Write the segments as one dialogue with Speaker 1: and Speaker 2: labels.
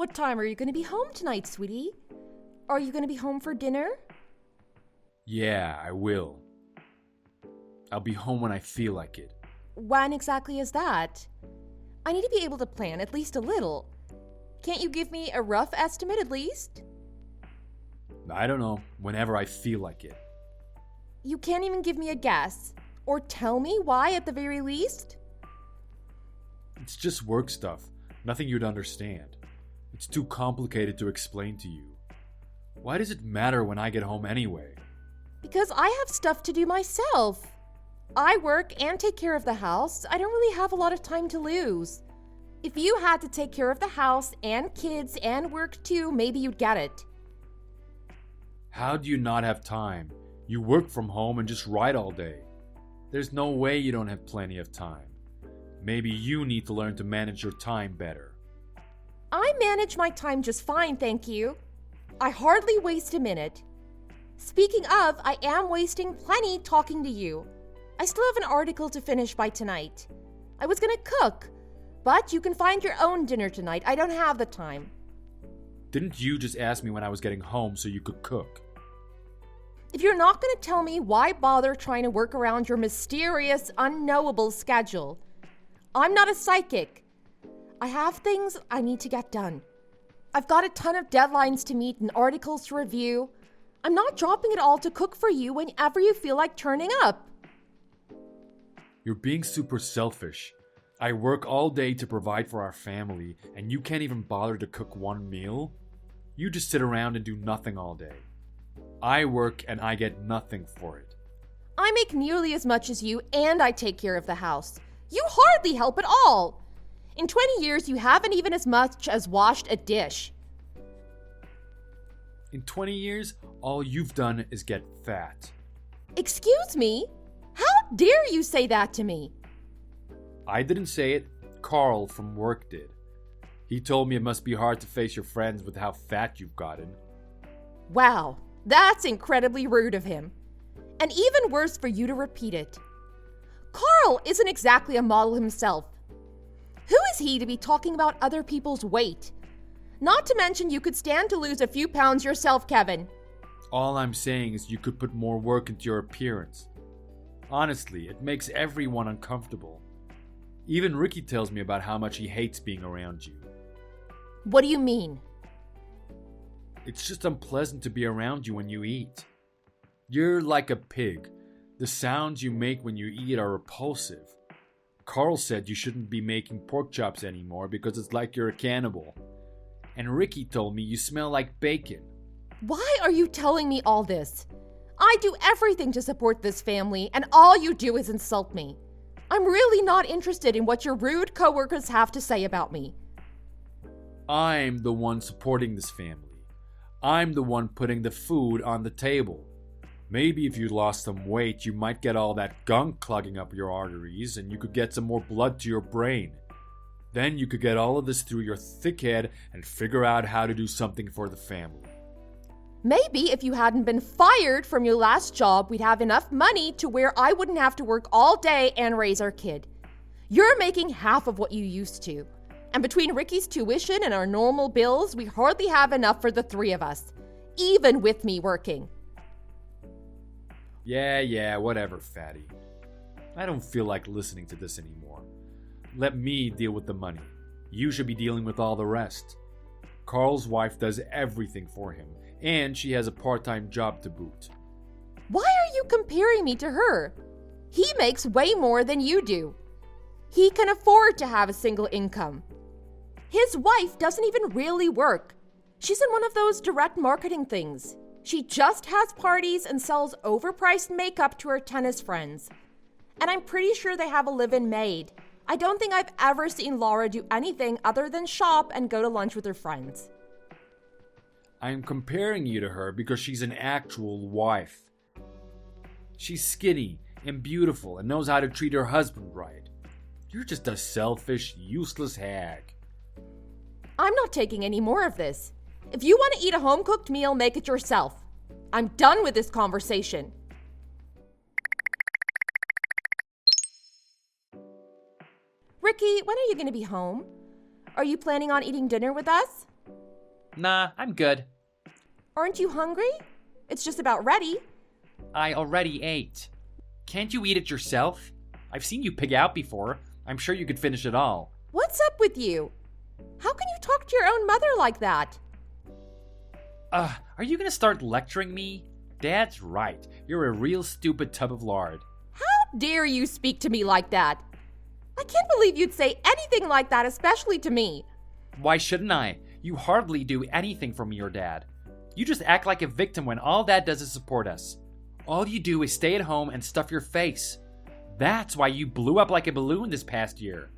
Speaker 1: What time are you going to be home tonight, sweetie? Are you going to be home for dinner?
Speaker 2: Yeah, I will. I'll be home when I feel like it.
Speaker 1: When exactly is that? I need to be able to plan at least a little. Can't you give me a rough estimate at least?
Speaker 2: I don't know, whenever I feel like it.
Speaker 1: You can't even give me a guess. Or tell me why at the very least?
Speaker 2: It's just work stuff, nothing you'd understand. It's too complicated to explain to you. Why does it matter when I get home anyway?
Speaker 1: Because I have stuff to do myself. I work and take care of the house. I don't really have a lot of time to lose. If you had to take care of the house and kids and work too, maybe you'd get it.
Speaker 2: How do you not have time? You work from home and just write all day. There's no way you don't have plenty of time. Maybe you need to learn to manage your time better.
Speaker 1: I manage my time just fine, thank you. I hardly waste a minute. Speaking of, I am wasting plenty talking to you. I still have an article to finish by tonight. I was gonna cook, but you can find your own dinner tonight. I don't have the time.
Speaker 2: Didn't you just ask me when I was getting home so you could cook?
Speaker 1: If you're not gonna tell me, why bother trying to work around your mysterious, unknowable schedule? I'm not a psychic. I have things I need to get done. I've got a ton of deadlines to meet and articles to review. I'm not dropping it all to cook for you whenever you feel like turning up.
Speaker 2: You're being super selfish. I work all day to provide for our family, and you can't even bother to cook one meal? You just sit around and do nothing all day. I work and I get nothing for it.
Speaker 1: I make nearly as much as you, and I take care of the house. You hardly help at all. In 20 years, you haven't even as much as washed a dish.
Speaker 2: In 20 years, all you've done is get fat.
Speaker 1: Excuse me? How dare you say that to me?
Speaker 2: I didn't say it. Carl from work did. He told me it must be hard to face your friends with how fat you've gotten.
Speaker 1: Wow, that's incredibly rude of him. And even worse for you to repeat it. Carl isn't exactly a model himself. Who is he to be talking about other people's weight? Not to mention you could stand to lose a few pounds yourself, Kevin.
Speaker 2: All I'm saying is you could put more work into your appearance. Honestly, it makes everyone uncomfortable. Even Ricky tells me about how much he hates being around you.
Speaker 1: What do you mean?
Speaker 2: It's just unpleasant to be around you when you eat. You're like a pig. The sounds you make when you eat are repulsive. Carl said you shouldn't be making pork chops anymore because it's like you're a cannibal. And Ricky told me you smell like bacon.
Speaker 1: Why are you telling me all this? I do everything to support this family, and all you do is insult me. I'm really not interested in what your rude coworkers have to say about me.
Speaker 2: I'm the one supporting this family. I'm the one putting the food on the table. Maybe if you lost some weight, you might get all that gunk clogging up your arteries and you could get some more blood to your brain. Then you could get all of this through your thick head and figure out how to do something for the family.
Speaker 1: Maybe if you hadn't been fired from your last job, we'd have enough money to where I wouldn't have to work all day and raise our kid. You're making half of what you used to. And between Ricky's tuition and our normal bills, we hardly have enough for the three of us, even with me working.
Speaker 2: Yeah, whatever, fatty. I don't feel like listening to this anymore. Let me deal with the money. You should be dealing with all the rest. Carl's wife does everything for him, and she has a part-time job to boot.
Speaker 1: Why are you comparing me to her? He makes way more than you do. He can afford to have a single income. His wife doesn't even really work. She's in one of those direct marketing things. She just has parties and sells overpriced makeup to her tennis friends. And I'm pretty sure they have a live-in maid. I don't think I've ever seen Laura do anything other than shop and go to lunch with her friends.
Speaker 2: I'm comparing you to her because she's an actual wife. She's skinny and beautiful and knows how to treat her husband right. You're just a selfish, useless hag.
Speaker 1: I'm not taking any more of this. If you want to eat a home-cooked meal, make it yourself. I'm done with this conversation. Ricky, when are you going to be home? Are you planning on eating dinner with us?
Speaker 3: Nah, I'm good.
Speaker 1: Aren't you hungry? It's just about ready.
Speaker 3: I already ate. Can't you eat it yourself? I've seen you pig out before. I'm sure you could finish it all.
Speaker 1: What's up with you? How can you talk to your own mother like that?
Speaker 3: Are you gonna start lecturing me? Dad's right. You're a real stupid tub of lard.
Speaker 1: How dare you speak to me like that? I can't believe you'd say anything like that, especially to me.
Speaker 3: Why shouldn't I? You hardly do anything for me or Dad. You just act like a victim when all Dad does is support us. All you do is stay at home and stuff your face. That's why you blew up like a balloon this past year.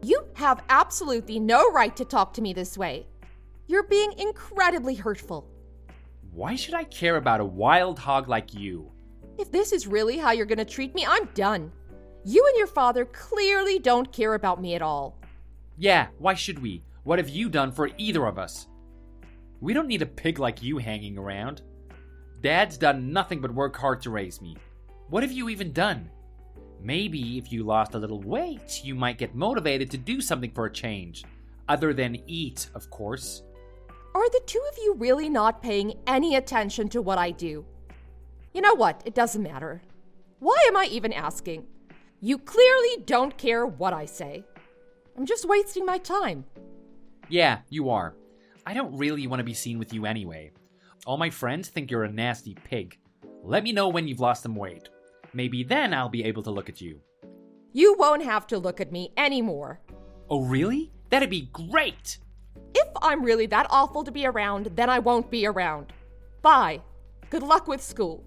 Speaker 1: You have absolutely no right to talk to me this way. You're being incredibly hurtful.
Speaker 3: Why should I care about a wild hog like you?
Speaker 1: If this is really how you're going to treat me, I'm done. You and your father clearly don't care about me at all.
Speaker 3: Yeah, why should we? What have you done for either of us? We don't need a pig like you hanging around. Dad's done nothing but work hard to raise me. What have you even done? Maybe if you lost a little weight, you might get motivated to do something for a change. Other than eat, of course.
Speaker 1: Are the two of you really not paying any attention to what I do? You know what? It doesn't matter. Why am I even asking? You clearly don't care what I say. I'm just wasting my time.
Speaker 3: Yeah, you are. I don't really want to be seen with you anyway. All my friends think you're a nasty pig. Let me know when you've lost some weight. Maybe then I'll be able to look at you.
Speaker 1: You won't have to look at me anymore.
Speaker 3: Oh, really? That'd be great!
Speaker 1: If I'm really that awful to be around, then I won't be around. Bye. Good luck with school.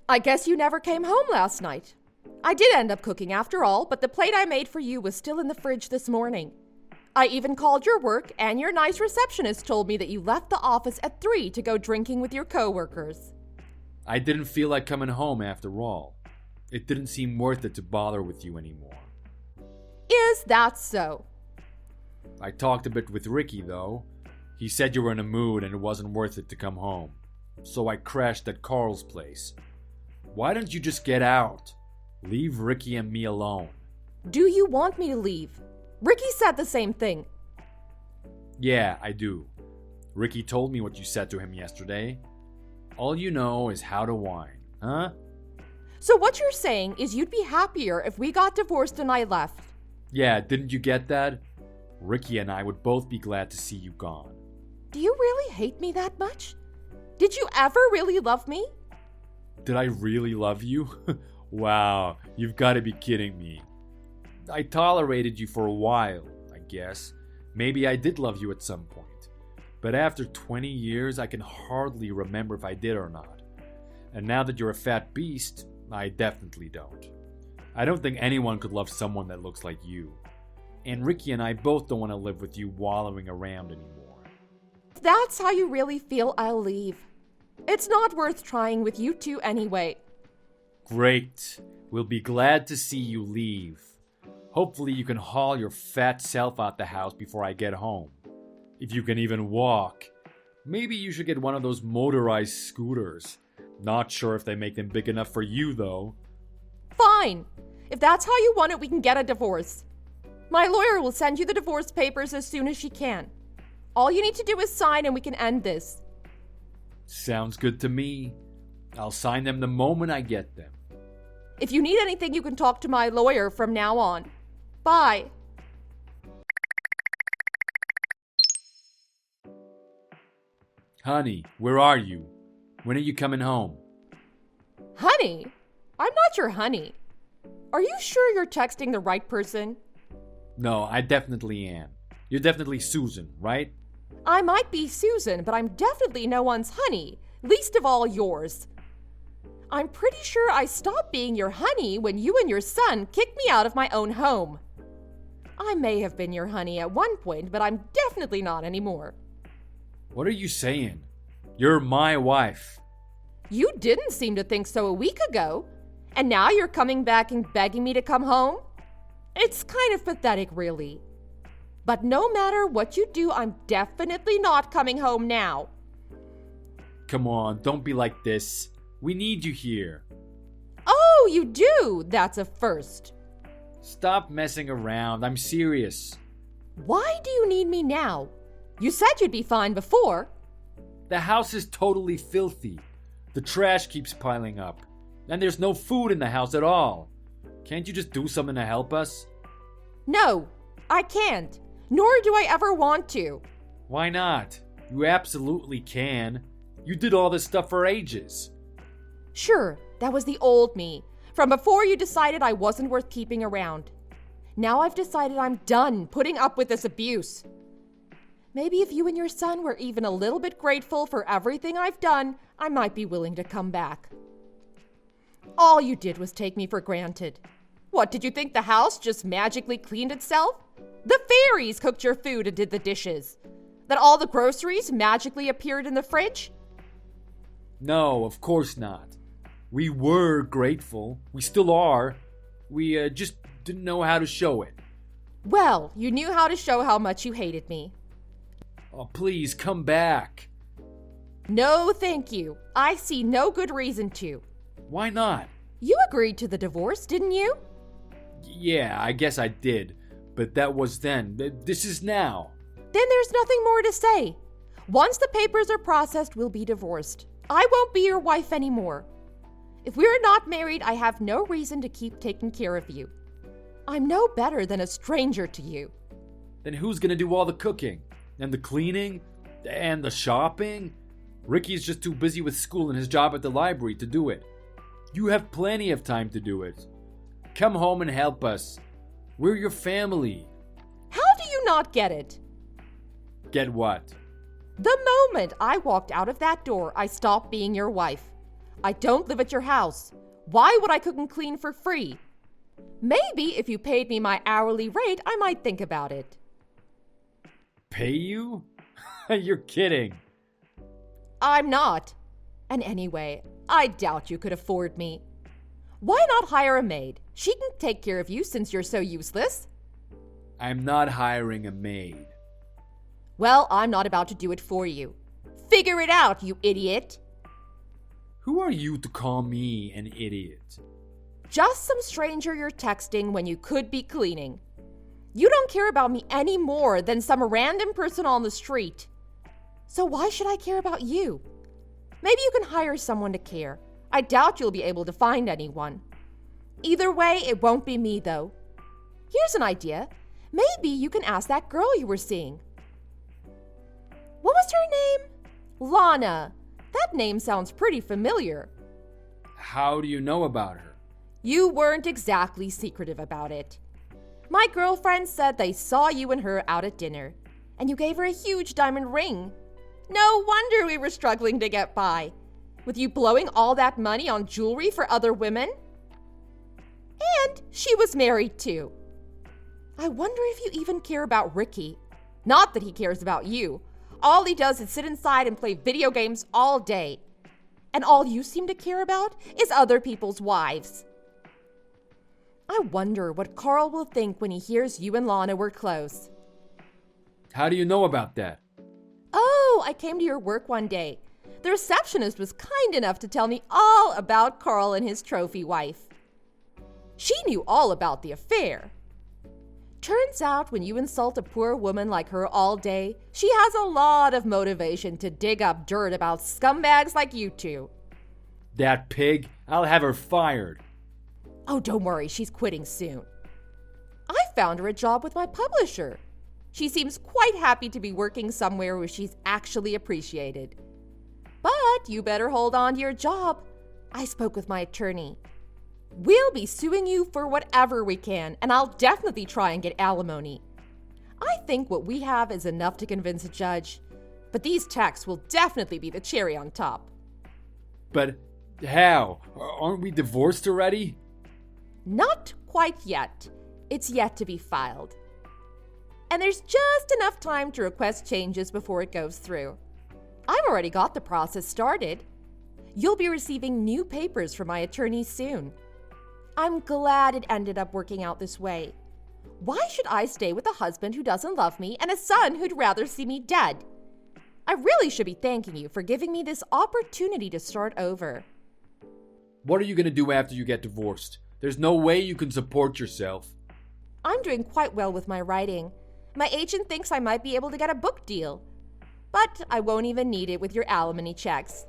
Speaker 1: I guess you never came home last night. I did end up cooking after all, but the plate I made for you was still in the fridge this morning. I even called your work, and your nice receptionist told me that you left the office at 3 to go drinking with your coworkers.
Speaker 2: I didn't feel like coming home after all. It didn't seem worth it to bother with you anymore.
Speaker 1: Is that so?
Speaker 2: I talked a bit with Ricky, though. He said you were in a mood and it wasn't worth it to come home. So I crashed at Carl's place. Why don't you just get out? Leave Ricky and me alone.
Speaker 1: Do you want me to leave? Ricky said the same thing.
Speaker 2: Yeah, I do. Ricky told me what you said to him yesterday. All you know is how to whine, huh?
Speaker 1: So what you're saying is you'd be happier if we got divorced and I left.
Speaker 2: Yeah, didn't you get that? Ricky and I would both be glad to see you gone.
Speaker 1: Do you really hate me that much? Did you ever really love me?
Speaker 2: Did I really love you? Wow, you've got to be kidding me. I tolerated you for a while, I guess. Maybe I did love you at some point. But after 20 years, I can hardly remember if I did or not. And now that you're a fat beast, I definitely don't. I don't think anyone could love someone that looks like you. And Ricky and I both don't want to live with you wallowing around anymore.
Speaker 1: If that's how you really feel, I'll leave. It's not worth trying with you two anyway.
Speaker 2: Great. We'll be glad to see you leave. Hopefully you can haul your fat self out the house before I get home. If you can even walk. Maybe you should get one of those motorized scooters. Not sure if they make them big enough for you, though.
Speaker 1: Fine. If that's how you want it, we can get a divorce. My lawyer will send you the divorce papers as soon as she can. All you need to do is sign and we can end this.
Speaker 2: Sounds good to me. I'll sign them the moment I get them.
Speaker 1: If you need anything, you can talk to my lawyer from now on. Bye.
Speaker 2: Honey, where are you? When are you coming home?
Speaker 1: Honey? I'm not your honey. Are you sure you're texting the right person?
Speaker 2: No, I definitely am. You're definitely Susan, right?
Speaker 1: I might be Susan, but I'm definitely no one's honey, least of all yours. I'm pretty sure I stopped being your honey when you and your son kicked me out of my own home. I may have been your honey at one point, but I'm definitely not anymore.
Speaker 2: What are you saying? You're my wife.
Speaker 1: You didn't seem to think so a week ago, and now you're coming back and begging me to come home? It's kind of pathetic, really. But no matter what you do, I'm definitely not coming home now.
Speaker 2: Come on, don't be like this. We need you here.
Speaker 1: Oh, you do? That's a first.
Speaker 2: Stop messing around. I'm serious.
Speaker 1: Why do you need me now? You said you'd be fine before.
Speaker 2: The house is totally filthy. The trash keeps piling up. And there's no food in the house at all. Can't you just do something to help us?
Speaker 1: No, I can't. Nor do I ever want to.
Speaker 2: Why not? You absolutely can. You did all this stuff for ages.
Speaker 1: Sure, that was the old me, from before you decided I wasn't worth keeping around. Now I've decided I'm done putting up with this abuse. Maybe if you and your son were even a little bit grateful for everything I've done, I might be willing to come back. All you did was take me for granted. What, did you think the house just magically cleaned itself? The fairies cooked your food and did the dishes. That all the groceries magically appeared in the fridge?
Speaker 2: No, of course not. We were grateful. We still are. We just didn't know how to show it.
Speaker 1: Well, you knew how to show how much you hated me.
Speaker 2: Oh, please, come back.
Speaker 1: No, thank you. I see no good reason to.
Speaker 2: Why not?
Speaker 1: You agreed to the divorce, didn't you?
Speaker 2: Yeah, I guess I did. But that was then. This is now.
Speaker 1: Then there's nothing more to say. Once the papers are processed, we'll be divorced. I won't be your wife anymore. If we're not married, I have no reason to keep taking care of you. I'm no better than a stranger to you.
Speaker 2: Then who's gonna do all the cooking? And the cleaning? And the shopping? Ricky's just too busy with school and his job at the library to do it. You have plenty of time to do it. Come home and help us. We're your family.
Speaker 1: How do you not get it?
Speaker 2: Get what?
Speaker 1: The moment I walked out of that door, I stopped being your wife. I don't live at your house. Why would I cook and clean for free? Maybe if you paid me my hourly rate, I might think about it.
Speaker 2: Pay you? You're kidding.
Speaker 1: I'm not. And anyway, I doubt you could afford me. Why not hire a maid? She can take care of you since you're so useless.
Speaker 2: I'm not hiring a maid.
Speaker 1: Well, I'm not about to do it for you. Figure it out, you idiot.
Speaker 2: Who are you to call me an idiot?
Speaker 1: Just some stranger you're texting when you could be cleaning. You don't care about me any more than some random person on the street. So why should I care about you? Maybe you can hire someone to care. I doubt you'll be able to find anyone. Either way, it won't be me, though. Here's an idea. Maybe you can ask that girl you were seeing. What was her name? Lana. That name sounds pretty familiar.
Speaker 2: How do you know about her?
Speaker 1: You weren't exactly secretive about it. My girlfriend said they saw you and her out at dinner, and you gave her a huge diamond ring. No wonder we were struggling to get by, with you blowing all that money on jewelry for other women. And she was married too. I wonder if you even care about Ricky. Not that he cares about you. All he does is sit inside and play video games all day. And all you seem to care about is other people's wives. I wonder what Carl will think when he hears you and Lana were close.
Speaker 2: How do you know about that?
Speaker 1: Oh, I came to your work one day. The receptionist was kind enough to tell me all about Carl and his trophy wife. She knew all about the affair. Turns out when you insult a poor woman like her all day, she has a lot of motivation to dig up dirt about scumbags like you two.
Speaker 2: That pig? I'll have her fired.
Speaker 1: Oh, don't worry, she's quitting soon. I found her a job with my publisher. She seems quite happy to be working somewhere where she's actually appreciated. But you better hold on to your job. I spoke with my attorney. We'll be suing you for whatever we can, and I'll definitely try and get alimony. I think what we have is enough to convince a judge, but these texts will definitely be the cherry on top.
Speaker 2: But how? Aren't we divorced already?
Speaker 1: Not quite yet. It's yet to be filed. And there's just enough time to request changes before it goes through. I've already got the process started. You'll be receiving new papers from my attorney soon. I'm glad it ended up working out this way. Why should I stay with a husband who doesn't love me and a son who'd rather see me dead? I really should be thanking you for giving me this opportunity to start over.
Speaker 2: What are you going to do after you get divorced? There's no way you can support yourself.
Speaker 1: I'm doing quite well with my writing. My agent thinks I might be able to get a book deal. But I won't even need it with your alimony checks.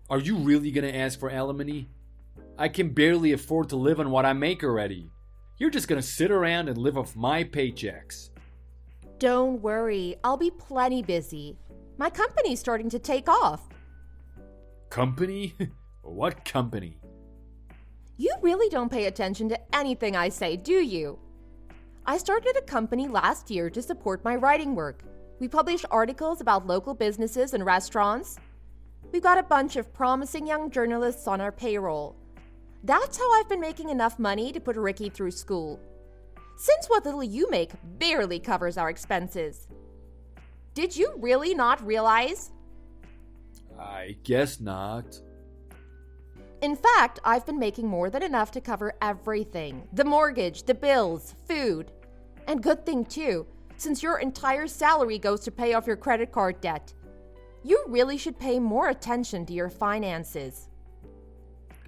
Speaker 2: Are you really gonna ask for alimony? I can barely afford to live on what I make already. You're just gonna sit around and live off my paychecks.
Speaker 1: Don't worry, I'll be plenty busy. My company's starting to take off.
Speaker 2: Company? What company?
Speaker 1: You really don't pay attention to anything I say, do you? I started a company last year to support my writing work. We publish articles about local businesses and restaurants. We've got a bunch of promising young journalists on our payroll. That's how I've been making enough money to put Ricky through school. Since what little you make barely covers our expenses. Did you really not realize?
Speaker 2: I guess not.
Speaker 1: In fact, I've been making more than enough to cover everything. The mortgage, the bills, food. And good thing too, since your entire salary goes to pay off your credit card debt. You really should pay more attention to your finances.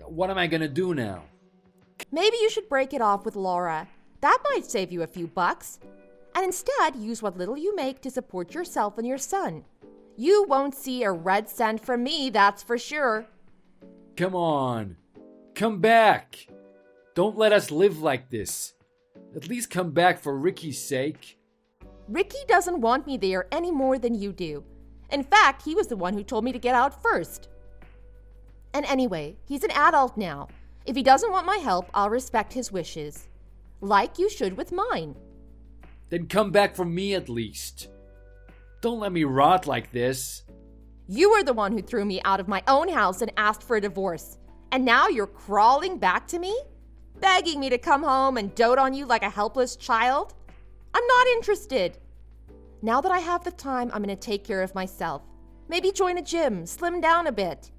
Speaker 2: What am I gonna do now?
Speaker 1: Maybe you should break it off with Laura. That might save you a few bucks. And instead, use what little you make to support yourself and your son. You won't see a red cent from me, that's for sure.
Speaker 2: Come on. Come back. Don't let us live like this. At least come back for Ricky's sake.
Speaker 1: Ricky doesn't want me there any more than you do. In fact, he was the one who told me to get out first. And anyway, he's an adult now. If he doesn't want my help, I'll respect his wishes. Like you should with mine.
Speaker 2: Then come back for me at least. Don't let me rot like this.
Speaker 1: You were the one who threw me out of my own house and asked for a divorce. And now you're crawling back to me? Begging me to come home and dote on you like a helpless child? I'm not interested. Now that I have the time, I'm going to take care of myself. Maybe join a gym, slim down a bit.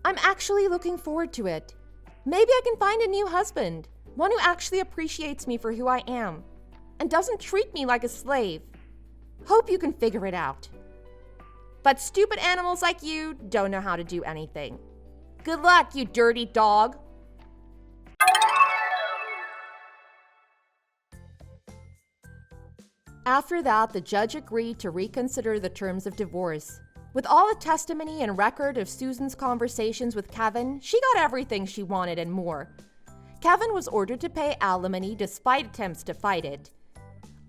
Speaker 1: I'm actually looking forward to it. Maybe I can find a new husband, one who actually appreciates me for who I am and doesn't treat me like a slave. Hope you can figure it out. But stupid animals like you don't know how to do anything. Good luck, you dirty dog. After that, the judge agreed to reconsider the terms of divorce. With all the testimony and record of Susan's conversations with Kevin, she got everything she wanted and more. Kevin was ordered to pay alimony despite attempts to fight it.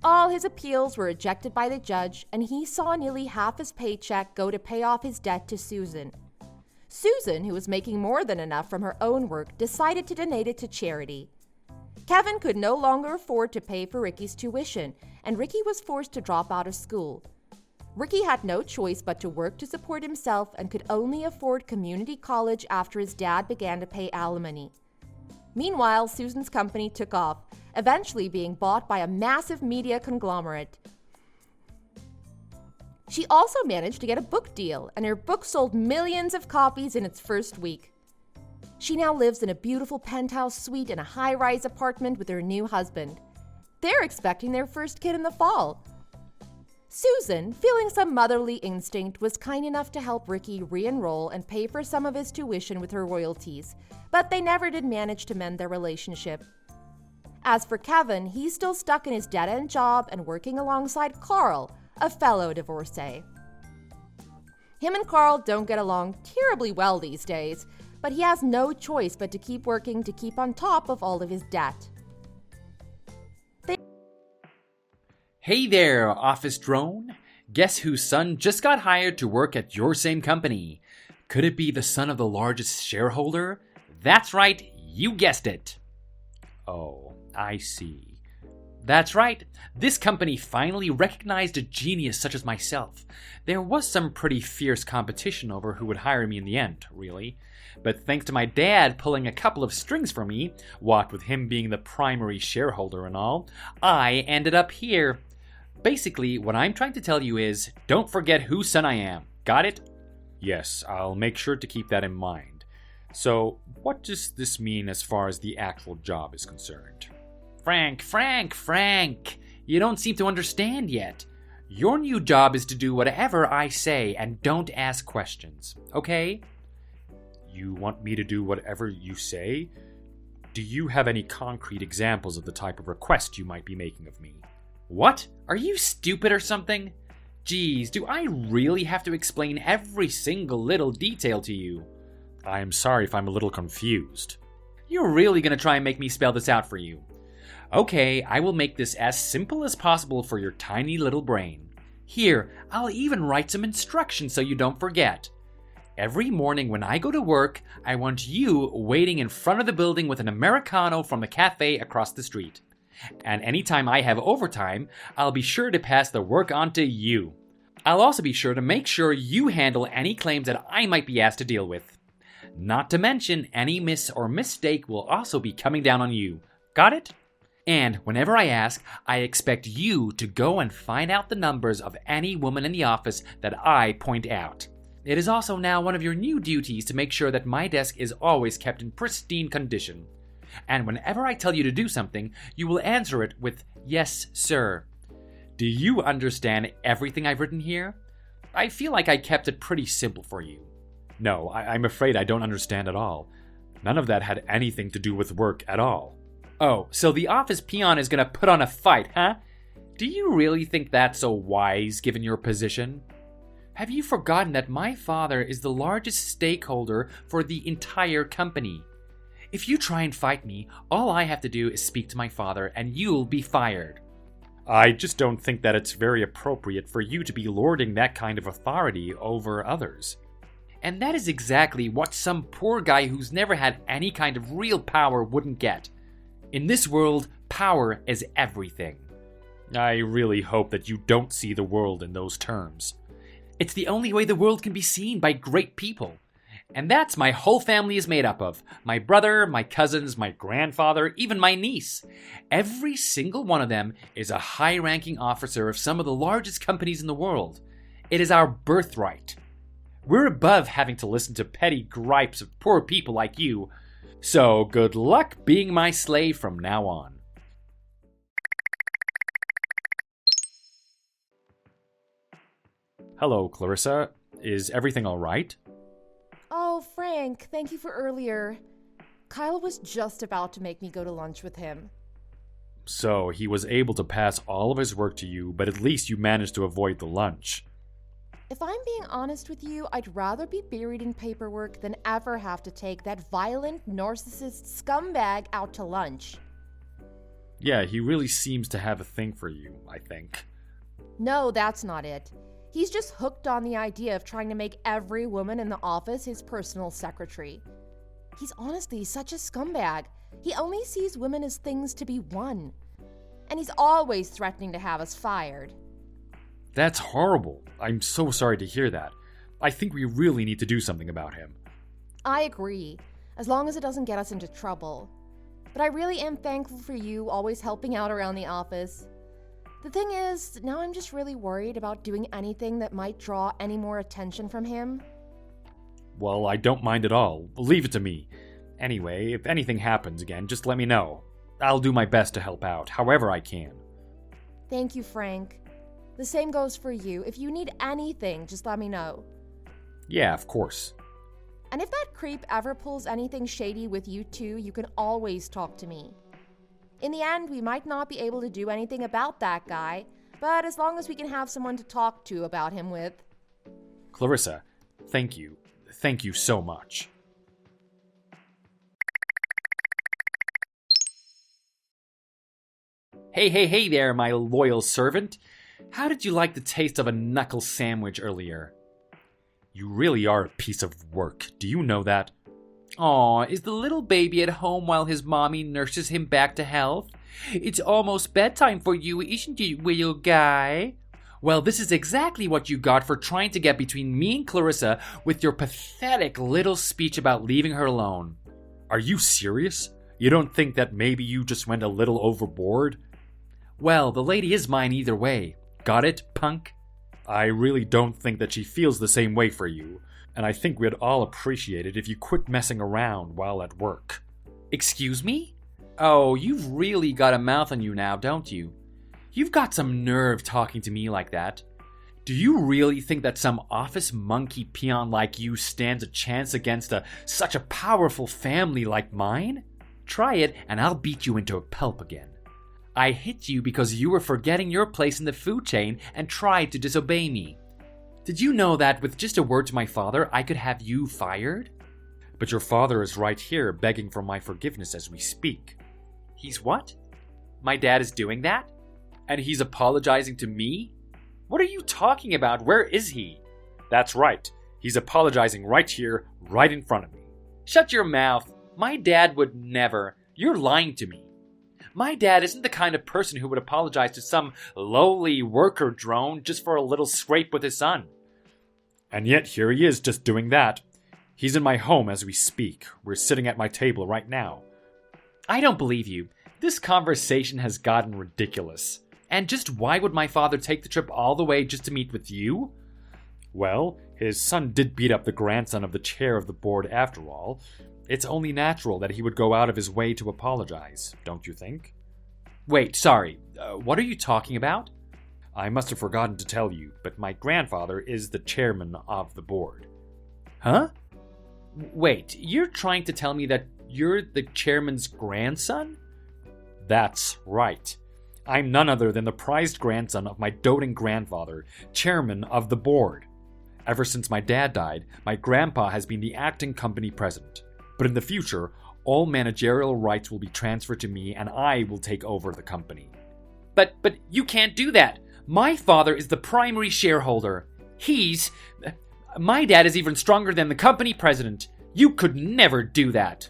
Speaker 1: All his appeals were rejected by the judge, and he saw nearly half his paycheck go to pay off his debt to Susan. Susan, who was making more than enough from her own work, decided to donate it to charity. Kevin could no longer afford to pay for Ricky's tuition, and Ricky was forced to drop out of school. Ricky had no choice but to work to support himself and could only afford community college after his dad began to pay alimony. Meanwhile, Susan's company took off, eventually being bought by a massive media conglomerate. She also managed to get a book deal, and her book sold millions of copies in its first week. She now lives in a beautiful penthouse suite in a high-rise apartment with her new husband. They're expecting their first kid in the fall. Susan, feeling some motherly instinct, was kind enough to help Ricky re-enroll and pay for some of his tuition with her royalties, but they never did manage to mend their relationship. As for Kevin, he's still stuck in his dead-end job and working alongside Carl, a fellow divorcee. Him and Carl don't get along terribly well these days, but he has no choice but to keep working to keep on top of all of his debt.
Speaker 3: Hey there, office drone. Guess whose son just got hired to work at your same company? Could it be the son of the largest shareholder? That's right, you guessed it. Oh, I see. That's right. This company finally recognized a genius such as myself. There was some pretty fierce competition over who would hire me in the end, really. But thanks to my dad pulling a couple of strings for me, what with him being the primary shareholder and all, I ended up here. Basically, what I'm trying to tell you is, don't forget whose son I am. Got it?
Speaker 2: Yes, I'll make sure to keep that in mind. So, what does this mean as far as the actual job is concerned?
Speaker 3: Frank! You don't seem to understand yet. Your new job is to do whatever I say and don't ask questions, okay?
Speaker 2: You want me to do whatever you say? Do you have any concrete examples of the type of request you might be making of me?
Speaker 3: What? Are you stupid or something? Geez, do I really have to explain every single little detail to you?
Speaker 2: I am sorry if I'm a little confused.
Speaker 3: You're really gonna try and make me spell this out for you. Okay, I will make this as simple as possible for your tiny little brain. Here, I'll even write some instructions so you don't forget. Every morning when I go to work, I want you waiting in front of the building with an Americano from the cafe across the street. And anytime I have overtime, I'll be sure to pass the work on to you. I'll also be sure to make sure you handle any claims that I might be asked to deal with. Not to mention, any miss or mistake will also be coming down on you. Got it? And whenever I ask, I expect you to go and find out the numbers of any woman in the office that I point out. It is also now one of your new duties to make sure that my desk is always kept in pristine condition. And whenever I tell you to do something, you will answer it with, "Yes, sir." Do you understand everything I've written here? I feel like I kept it pretty simple for you.
Speaker 2: No, I'm afraid I don't understand at all. None of that had anything to do with work at all.
Speaker 3: Oh, so the office peon is gonna put on a fight, huh? Do you really think that's so wise given your position? Have you forgotten that my father is the largest stakeholder for the entire company? If you try and fight me, all I have to do is speak to my father and you'll be fired.
Speaker 2: I just don't think that it's very appropriate for you to be lording that kind of authority over others.
Speaker 3: And that is exactly what some poor guy who's never had any kind of real power wouldn't get. In this world, power is everything.
Speaker 2: I really hope that you don't see the world in those terms.
Speaker 3: It's the only way the world can be seen by great people. And that's my whole family is made up of. My brother, my cousins, my grandfather, even my niece. Every single one of them is a high-ranking officer of some of the largest companies in the world. It is our birthright. We're above having to listen to petty gripes of poor people like you. So good luck being my slave from now on.
Speaker 2: Hello, Clarissa. Is everything all right?
Speaker 1: Oh, Frank, thank you for earlier. Kyle was just about to make me go to lunch with him.
Speaker 2: So he was able to pass all of his work to you, but at least you managed to avoid the lunch.
Speaker 1: If I'm being honest with you, I'd rather be buried in paperwork than ever have to take that violent, narcissist scumbag out to lunch.
Speaker 2: Yeah, he really seems to have a thing for you, I think.
Speaker 1: No, that's not it. He's just hooked on the idea of trying to make every woman in the office his personal secretary. He's honestly such a scumbag. He only sees women as things to be won. And he's always threatening to have us fired.
Speaker 2: That's horrible. I'm so sorry to hear that. I think we really need to do something about him.
Speaker 1: I agree, as long as it doesn't get us into trouble. But I really am thankful for you always helping out around the office. The thing is, now I'm just really worried about doing anything that might draw any more attention from him.
Speaker 2: Well, I don't mind at all. Leave it to me. Anyway, if anything happens again, just let me know. I'll do my best to help out, however I can.
Speaker 1: Thank you, Frank. The same goes for you. If you need anything, just let me know.
Speaker 2: Yeah, of course.
Speaker 1: And if that creep ever pulls anything shady with you too, you can always talk to me. In the end, we might not be able to do anything about that guy, but as long as we can have someone to talk to about him with.
Speaker 2: Clarissa, thank you. Thank you so much.
Speaker 3: Hey there, my loyal servant. How did you like the taste of a knuckle sandwich earlier?
Speaker 2: You really are a piece of work. Do you know that?
Speaker 3: Aw, is the little baby at home while his mommy nurses him back to health? It's almost bedtime for you, isn't it, little guy? Well, this is exactly what you got for trying to get between me and Clarissa with your pathetic little speech about leaving her alone.
Speaker 2: Are you serious? You don't think that maybe you just went a little overboard?
Speaker 3: Well, the lady is mine either way. Got it, punk?
Speaker 2: I really don't think that she feels the same way for you, and I think we'd all appreciate it if you quit messing around while at work.
Speaker 3: Excuse me? Oh, you've really got a mouth on you now, don't you? You've got some nerve talking to me like that. Do you really think that some office monkey peon like you stands a chance against such a powerful family like mine? Try it and I'll beat you into a pulp again. I hit you because you were forgetting your place in the food chain and tried to disobey me. Did you know that with just a word to my father, I could have you fired?
Speaker 2: But your father is right here begging for my forgiveness as we speak.
Speaker 3: He's what? My dad is doing that? And he's apologizing to me? What are you talking about? Where is he?
Speaker 2: That's right. He's apologizing right here, right in front of me.
Speaker 3: Shut your mouth. My dad would never. You're lying to me. My dad isn't the kind of person who would apologize to some lowly worker drone just for a little scrape with his son.
Speaker 2: And yet here he is just doing that. He's in my home as we speak. We're sitting at my table right now.
Speaker 3: I don't believe you. This conversation has gotten ridiculous. And just why would my father take the trip all the way just to meet with you?
Speaker 2: Well, his son did beat up the grandson of the chair of the board after all. It's only natural that he would go out of his way to apologize, don't you think?
Speaker 3: Wait, sorry. What are you talking about?
Speaker 2: I must have forgotten to tell you, but my grandfather is the chairman of the board.
Speaker 3: Huh? Wait, you're trying to tell me that you're the chairman's grandson?
Speaker 2: That's right. I'm none other than the prized grandson of my doting grandfather, chairman of the board. Ever since my dad died, my grandpa has been the acting company president. But in the future, all managerial rights will be transferred to me and I will take over the company.
Speaker 3: But you can't do that. My father is the primary shareholder. My dad is even stronger than the company president. You could never do that.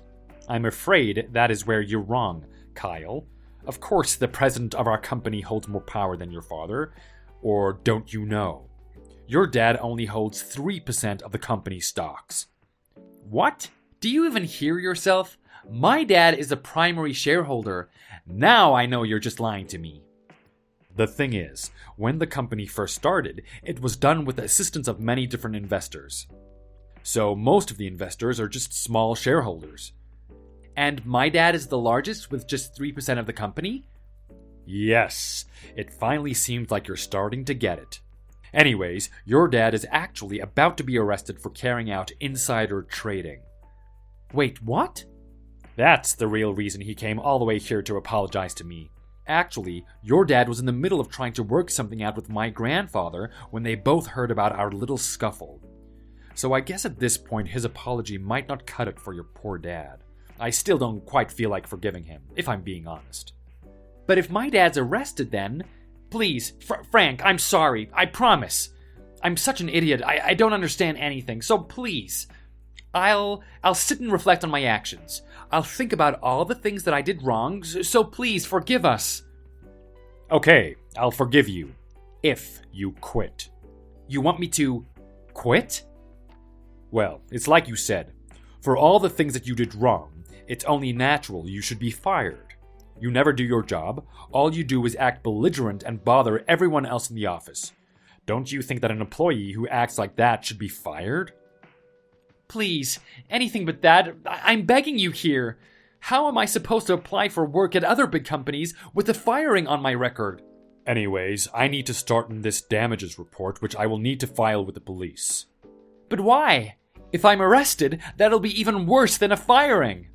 Speaker 2: I'm afraid that is where you're wrong, Kyle. Of course, the president of our company holds more power than your father. Or don't you know? Your dad only holds 3% of the company's stocks.
Speaker 3: What? Do you even hear yourself? My dad is the primary shareholder. Now I know you're just lying to me.
Speaker 2: The thing is, when the company first started, it was done with the assistance of many different investors. So most of the investors are just small shareholders.
Speaker 3: And my dad is the largest with just 3% of the company?
Speaker 2: Yes, it finally seems like you're starting to get it. Anyways, your dad is actually about to be arrested for carrying out insider trading.
Speaker 3: Wait, what?
Speaker 2: That's the real reason he came all the way here to apologize to me. Actually, your dad was in the middle of trying to work something out with my grandfather when they both heard about our little scuffle. So I guess at this point his apology might not cut it for your poor dad. I still don't quite feel like forgiving him, if I'm being honest.
Speaker 3: But if my dad's arrested then... Please, Frank, I'm sorry. I promise. I'm such an idiot. I don't understand anything, so please. I'll sit and reflect on my actions. I'll think about all the things that I did wrong, so please forgive us.
Speaker 2: Okay, I'll forgive you. If you quit.
Speaker 3: You want me to quit?
Speaker 2: Well, it's like you said. For all the things that you did wrong, it's only natural you should be fired. You never do your job. All you do is act belligerent and bother everyone else in the office. Don't you think that an employee who acts like that should be fired?
Speaker 3: Please, anything but that. I'm begging you here. How am I supposed to apply for work at other big companies with the firing on my record?
Speaker 2: Anyways, I need to start on this damages report, which I will need to file with the police.
Speaker 3: But why? If I'm arrested, that'll be even worse than a firing.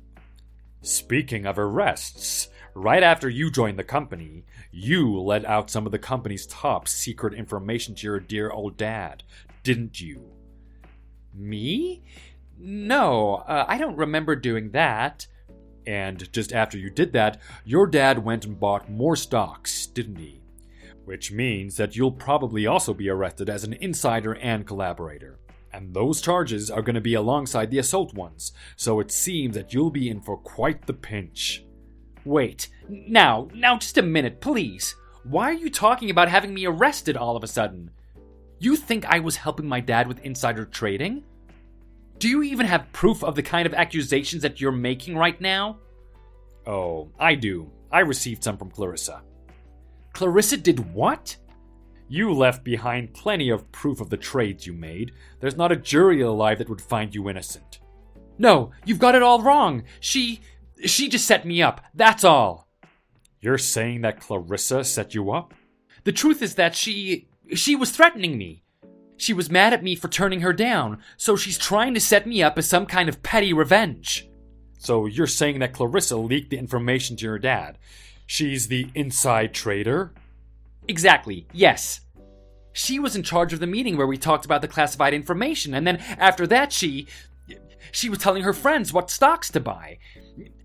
Speaker 2: Speaking of arrests, right after you joined the company, you let out some of the company's top secret information to your dear old dad, didn't you?
Speaker 3: Me? No, I don't remember doing that.
Speaker 2: And just after you did that, your dad went and bought more stocks, didn't he? Which means that you'll probably also be arrested as an insider and collaborator. And those charges are going to be alongside the assault ones, so it seems that you'll be in for quite the pinch.
Speaker 3: Wait, now just a minute, please. Why are you talking about having me arrested all of a sudden? You think I was helping my dad with insider trading? Do you even have proof of the kind of accusations that you're making right now?
Speaker 2: Oh, I do. I received some from Clarissa.
Speaker 3: Clarissa did what?
Speaker 2: You left behind plenty of proof of the trades you made. There's not a jury alive that would find you innocent.
Speaker 3: No, you've got it all wrong. She just set me up, that's all.
Speaker 2: You're saying that Clarissa set you up?
Speaker 3: The truth is that she was threatening me. She was mad at me for turning her down, so she's trying to set me up as some kind of petty revenge.
Speaker 2: So you're saying that Clarissa leaked the information to your dad? She's the inside trader?
Speaker 3: Exactly, yes. She was in charge of the meeting where we talked about the classified information, and then after that she was telling her friends what stocks to buy.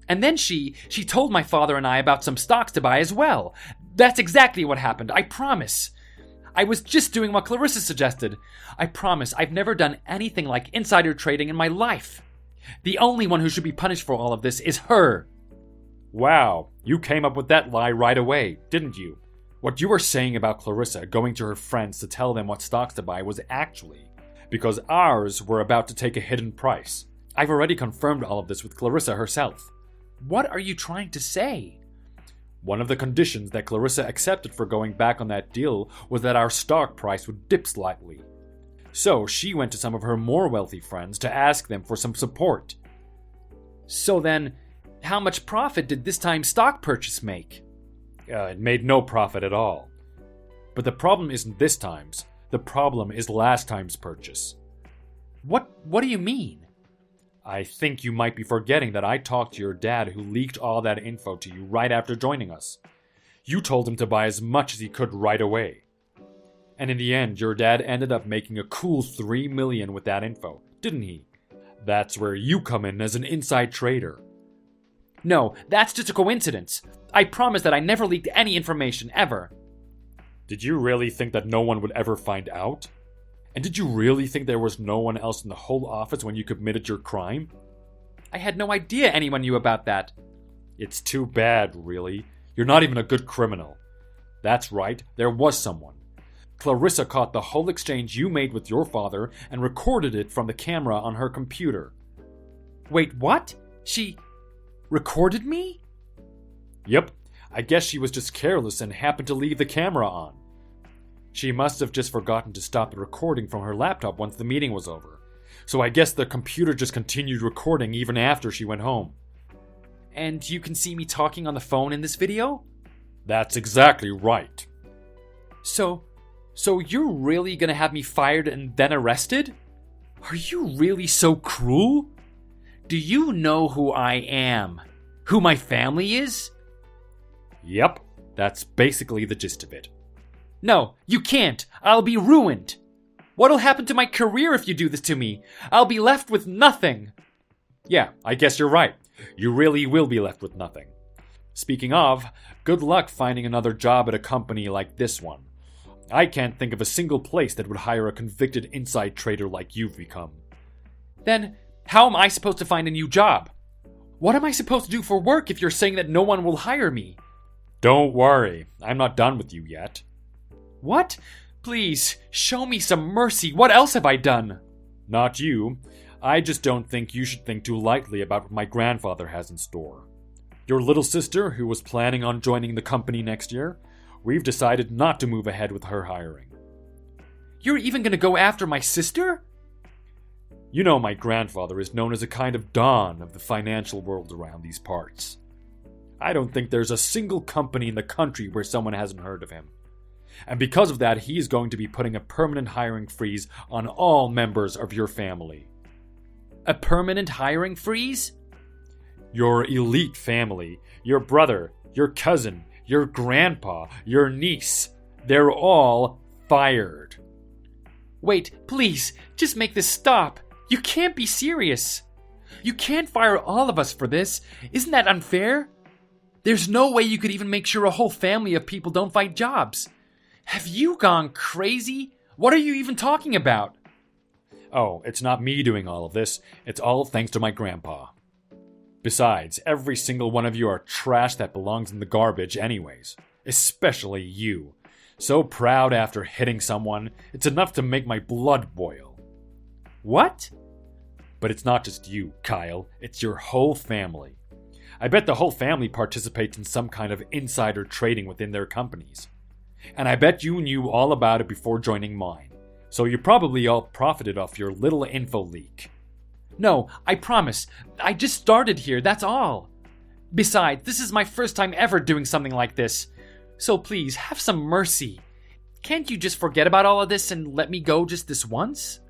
Speaker 3: And then she told my father and I about some stocks to buy as well. That's exactly what happened, I promise. I was just doing what Clarissa suggested. I promise I've never done anything like insider trading in my life. The only one who should be punished for all of this is her.
Speaker 2: Wow, you came up with that lie right away, didn't you? What you were saying about Clarissa going to her friends to tell them what stocks to buy was actually because ours were about to take a hidden price. I've already confirmed all of this with Clarissa herself.
Speaker 3: What are you trying to say?
Speaker 2: One of the conditions that Clarissa accepted for going back on that deal was that our stock price would dip slightly. So she went to some of her more wealthy friends to ask them for some support.
Speaker 3: So then, how much profit did this time's stock purchase make?
Speaker 2: It made no profit at all. But the problem isn't this time's. The problem is last time's purchase.
Speaker 3: What do you mean?
Speaker 2: I think you might be forgetting that I talked to your dad who leaked all that info to you right after joining us. You told him to buy as much as he could right away. And in the end, your dad ended up making a cool $3 million with that info, didn't he? That's where you come in as an inside trader.
Speaker 3: No, that's just a coincidence. I promise that I never leaked any information, ever.
Speaker 2: Did you really think that no one would ever find out? And did you really think there was no one else in the whole office when you committed your crime?
Speaker 3: I had no idea anyone knew about that.
Speaker 2: It's too bad, really. You're not even a good criminal. That's right, there was someone. Clarissa caught the whole exchange you made with your father and recorded it from the camera on her computer.
Speaker 3: Wait, what? She recorded me?
Speaker 2: Yep, I guess she was just careless and happened to leave the camera on. She must have just forgotten to stop the recording from her laptop once the meeting was over. So I guess the computer just continued recording even after she went home.
Speaker 3: And you can see me talking on the phone in this video?
Speaker 2: That's exactly right.
Speaker 3: So you're really gonna have me fired and then arrested? Are you really so cruel? Do you know who I am? Who my family is?
Speaker 2: Yep, that's basically the gist of it.
Speaker 3: No, you can't. I'll be ruined. What'll happen to my career if you do this to me? I'll be left with nothing.
Speaker 2: Yeah, I guess you're right. You really will be left with nothing. Speaking of, good luck finding another job at a company like this one. I can't think of a single place that would hire a convicted inside trader like you've become.
Speaker 3: Then, how am I supposed to find a new job? What am I supposed to do for work if you're saying that no one will hire me?
Speaker 2: Don't worry, I'm not done with you yet.
Speaker 3: What? Please, show me some mercy. What else have I done?
Speaker 2: Not you. I just don't think you should think too lightly about what my grandfather has in store. Your little sister, who was planning on joining the company next year, we've decided not to move ahead with her hiring.
Speaker 3: You're even gonna go after my sister?
Speaker 2: You know my grandfather is known as a kind of don of the financial world around these parts. I don't think there's a single company in the country where someone hasn't heard of him. And because of that, he is going to be putting a permanent hiring freeze on all members of your family.
Speaker 3: A permanent hiring freeze?
Speaker 2: Your elite family, your brother, your cousin, your grandpa, your niece, they're all fired.
Speaker 3: Wait, please, just make this stop. You can't be serious. You can't fire all of us for this. Isn't that unfair? There's no way you could even make sure a whole family of people don't find jobs. Have you gone crazy? What are you even talking about?
Speaker 2: Oh, it's not me doing all of this. It's all thanks to my grandpa. Besides, every single one of you are trash that belongs in the garbage anyways. Especially you. So proud after hitting someone, it's enough to make my blood boil.
Speaker 3: What?
Speaker 2: But it's not just you, Kyle. It's your whole family. I bet the whole family participates in some kind of insider trading within their companies. And I bet you knew all about it before joining mine. So you probably all profited off your little info leak.
Speaker 3: No, I promise. I just started here, that's all. Besides, this is my first time ever doing something like this. So please, have some mercy. Can't you just forget about all of this and let me go just this once?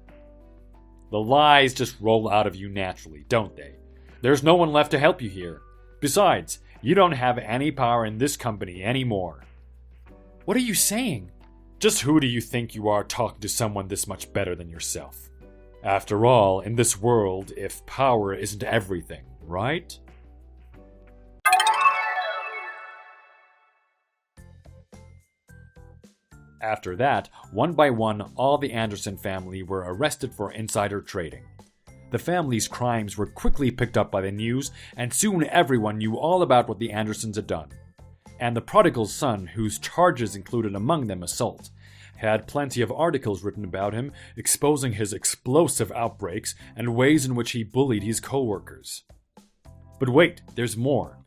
Speaker 2: The lies just roll out of you naturally, don't they? There's no one left to help you here. Besides, you don't have any power in this company anymore.
Speaker 3: What are you saying?
Speaker 2: Just who do you think you are talking to someone this much better than yourself? After all, in this world, if power isn't everything, right? After that, one by one, all the Anderson family were arrested for insider trading. The family's crimes were quickly picked up by the news, and soon everyone knew all about what the Andersons had done. And the prodigal son, whose charges included among them assault, had plenty of articles written about him, exposing his explosive outbreaks and ways in which he bullied his co-workers. But wait, there's more.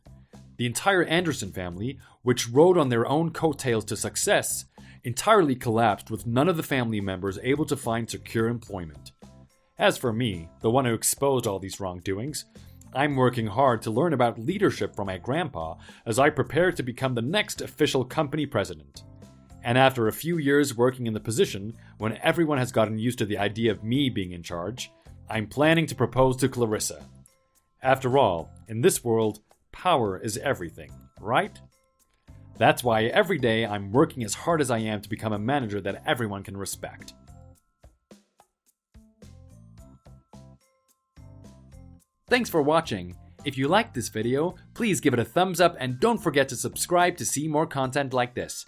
Speaker 2: The entire Anderson family, which rode on their own coattails to success, entirely collapsed with none of the family members able to find secure employment. As for me, the one who exposed all these wrongdoings, I'm working hard to learn about leadership from my grandpa as I prepare to become the next official company president. And after a few years working in the position, when everyone has gotten used to the idea of me being in charge, I'm planning to propose to Clarissa. After all, in this world, power is everything, right? That's why every day I'm working as hard as I am to become a manager that everyone can respect.
Speaker 3: Thanks for watching. If you liked this video, please give it a thumbs up and don't forget to subscribe to see more content like this.